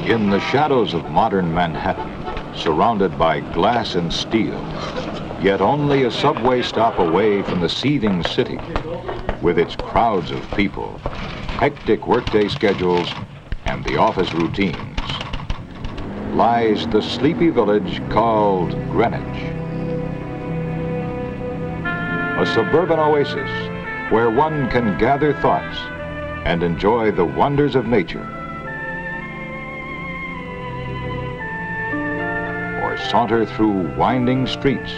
In the shadows of modern Manhattan, surrounded by glass and steel, yet only a subway stop away from the seething city, with its crowds of people, hectic workday schedules, and the office routines, lies the sleepy village called Greenwich. A suburban oasis where one can gather thoughts and enjoy the wonders of nature, or saunter through winding streets.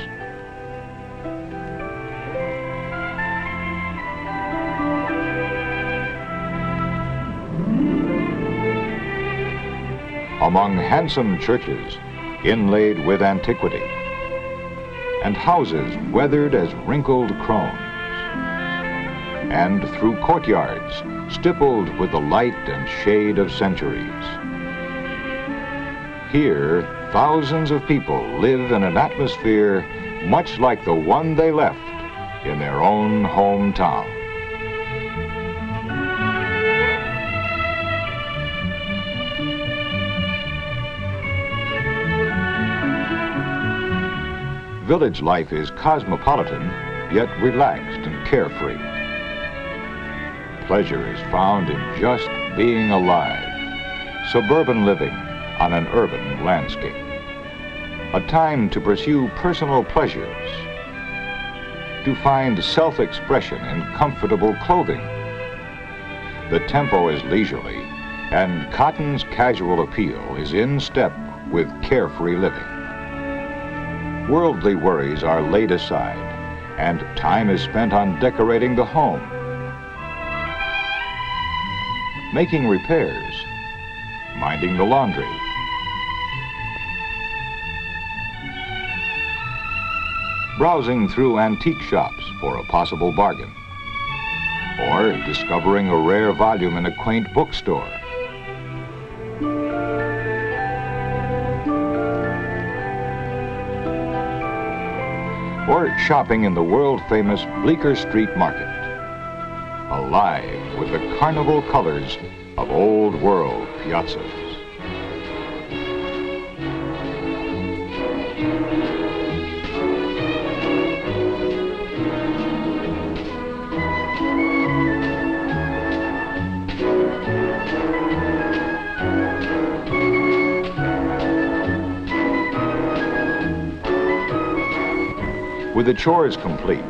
Among handsome churches inlaid with antiquity, and houses weathered as wrinkled crones, and through courtyards stippled with the light and shade of centuries. Here, thousands of people live in an atmosphere much like the one they left in their own hometown. Village life is cosmopolitan, yet relaxed and carefree. Pleasure is found in just being alive, suburban living on an urban landscape. A time to pursue personal pleasures, to find self-expression in comfortable clothing. The tempo is leisurely, and cotton's casual appeal is in step with carefree living. Worldly worries are laid aside, and time is spent on decorating the home, making repairs, minding the laundry, browsing through antique shops for a possible bargain, or discovering a rare volume in a quaint bookstore. Or shopping in the world-famous Bleecker Street Market, alive with the carnival colors of old world piazzas. With the chores complete,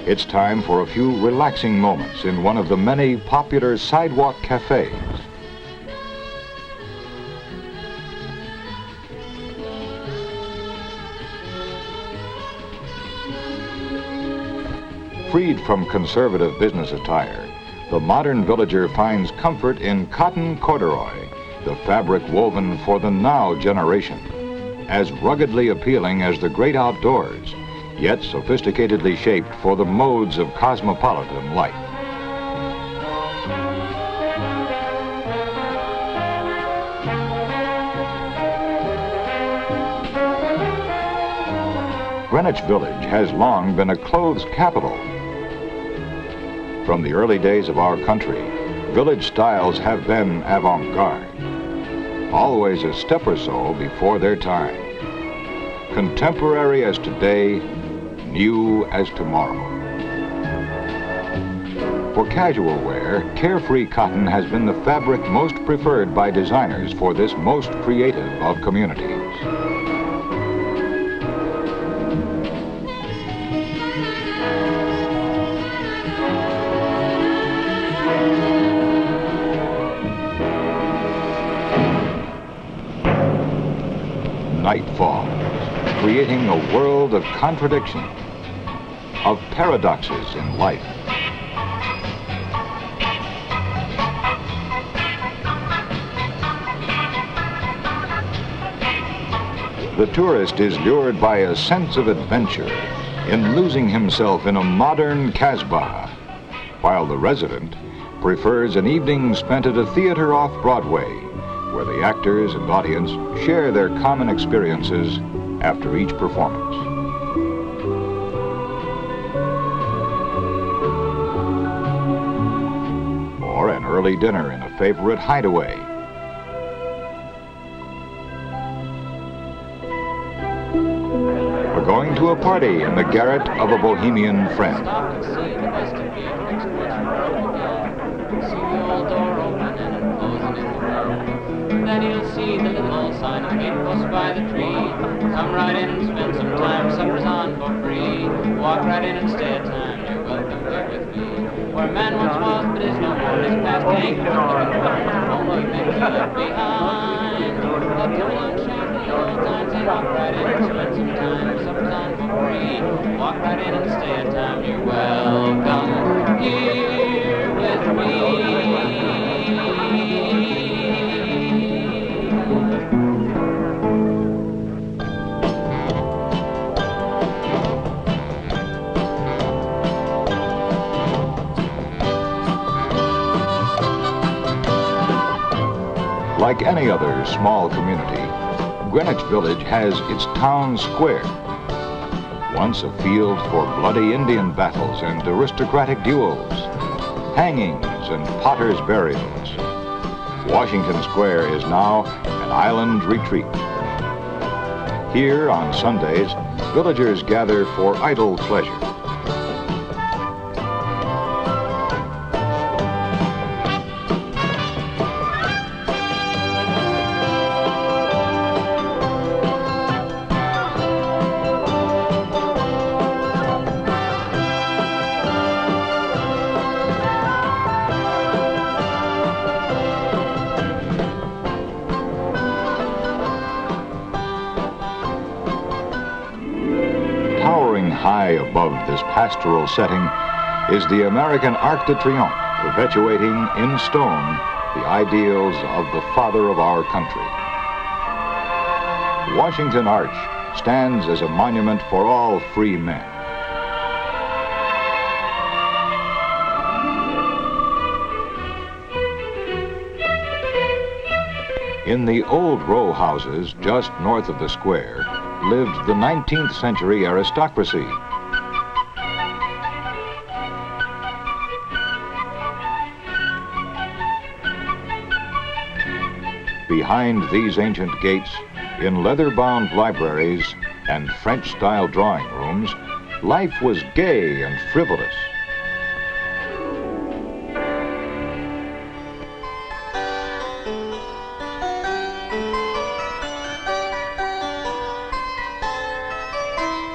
it's time for a few relaxing moments in one of the many popular sidewalk cafes. Freed from conservative business attire, the modern villager finds comfort in cotton corduroy, the fabric woven for the now generation, as ruggedly appealing as the great outdoors, yet sophisticatedly shaped for the modes of cosmopolitan life. Greenwich Village has long been a clothes capital. From the early days of our country, village styles have been avant-garde, always a step or so before their time. Contemporary as today, new as tomorrow. For casual wear, carefree cotton has been the fabric most preferred by designers for this most creative of communities. Night falls, creating a world of contradiction, of paradoxes in life. The tourist is lured by a sense of adventure in losing himself in a modern Casbah, while the resident prefers an evening spent at a theater off Broadway, where the actors and audience share their common experiences after each performance. Or an early dinner in a favorite hideaway. going to a party in the garret of a bohemian friend. Then you'll see the little sign of gatepost by the tree. Come right in and spend some time, supper's on for free. Walk right in and stay a time, you're welcome here with me. Where a man once was, but is no more, his past ain't worth looking for. Only things he left behind. But come along, shine the old times and walk right in and spend some time, supper's on for free. Walk right in and stay a time, you're welcome here with me. Like any other small community, Greenwich Village has its town square. Once a field for bloody Indian battles and aristocratic duels, hangings and potters' burials, Washington Square is now an island retreat. Here on Sundays, villagers gather for idle pleasure. Towering high above this pastoral setting is the American Arc de Triomphe, perpetuating in stone the ideals of the father of our country. Washington Arch stands as a monument for all free men. In the old row houses just north of the square lived the 19th century aristocracy. Behind these ancient gates, in leather-bound libraries and French-style drawing rooms, life was gay and frivolous.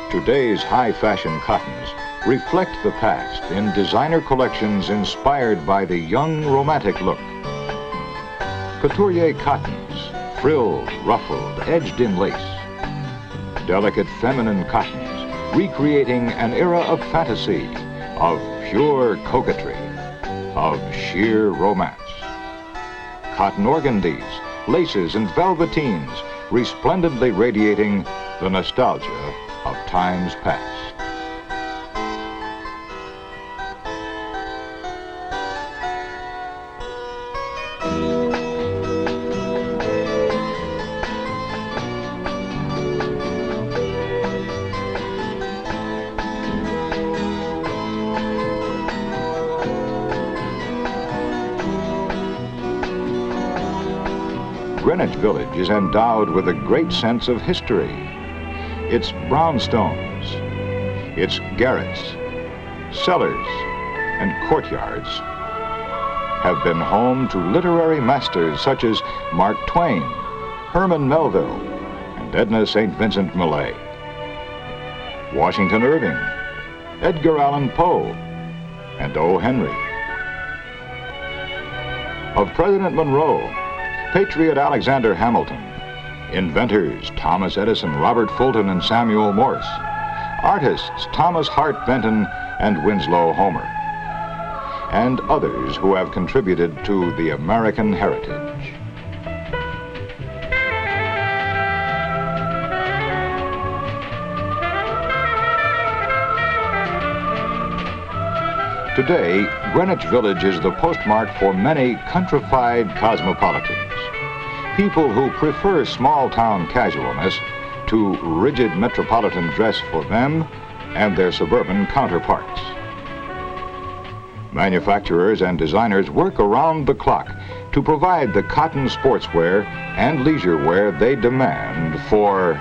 Today's high-fashion cottons reflect the past in designer collections inspired by the young romantic look. Couturier cottons, frilled, ruffled, edged in lace. Delicate feminine cottons, recreating an era of fantasy, of pure coquetry, of sheer romance. Cotton organdies, laces, and velveteens, resplendently radiating the nostalgia of times past. Greenwich Village is endowed with a great sense of history. Its brownstones, its garrets, cellars, and courtyards have been home to literary masters such as Mark Twain, Herman Melville, and Edna St. Vincent Millay, Washington Irving, Edgar Allan Poe, and O. Henry. Of President Monroe, Patriot Alexander Hamilton, inventors Thomas Edison, Robert Fulton, and Samuel Morse, artists Thomas Hart Benton and Winslow Homer, and others who have contributed to the American heritage. Today, Greenwich Village is the postmark for many countrified cosmopolitans, people who prefer small-town casualness to rigid metropolitan dress for them and their suburban counterparts. Manufacturers and designers work around the clock to provide the cotton sportswear and leisure wear they demand for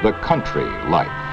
the country life.